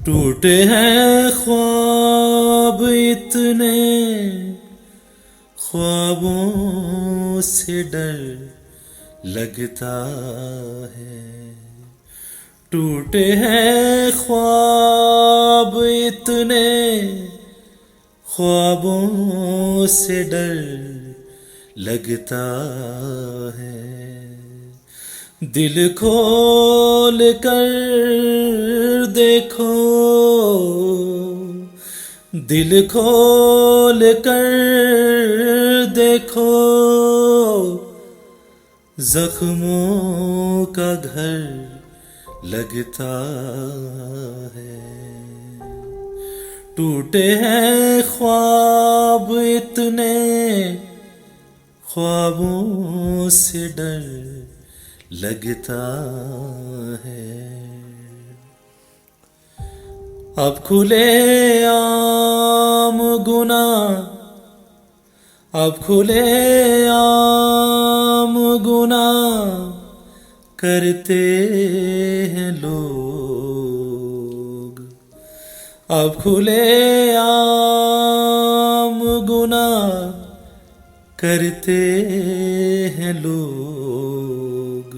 टूटे हैं ख्वाब इतने, ख्वाबों से डर लगता है। टूटे हैं ख्वाब इतने, ख्वाबों से डर लगता है। दिल खोल कर देखो, दिल खोल कर देखो, जख्मों का घर लगता है। टूटे हैं ख्वाब इतने, ख्वाबों से डर लगता है। अब खुले आम गुनाह, अब खुले आम गुनाह करते हैं लोग। अब खुले आम गुनाह करते हैं लोग।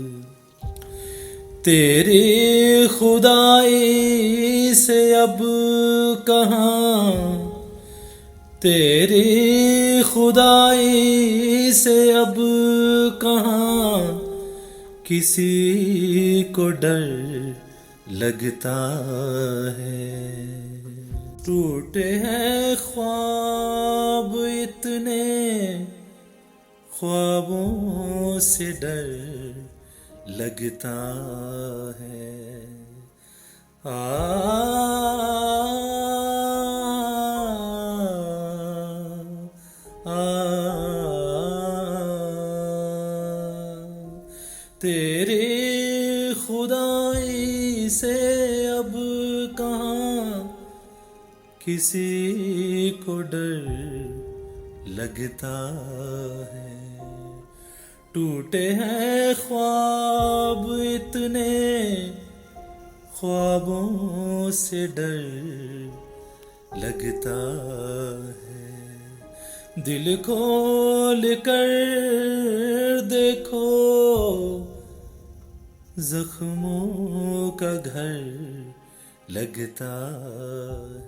तेरी खुदाई से अब कहाँ, तेरी खुदाई से अब कहाँ किसी को डर लगता है। टूटे हैं ख्वाब इतने, ख्वाबों से डर लगता है। तेरी खुदाई से अब कहाँ किसी को डर लगता है। टूटे हैं ख्वाब इतने, ख्वाबों से डर लगता है। दिल खोल कर देखो, जख्मों का घर लगता है।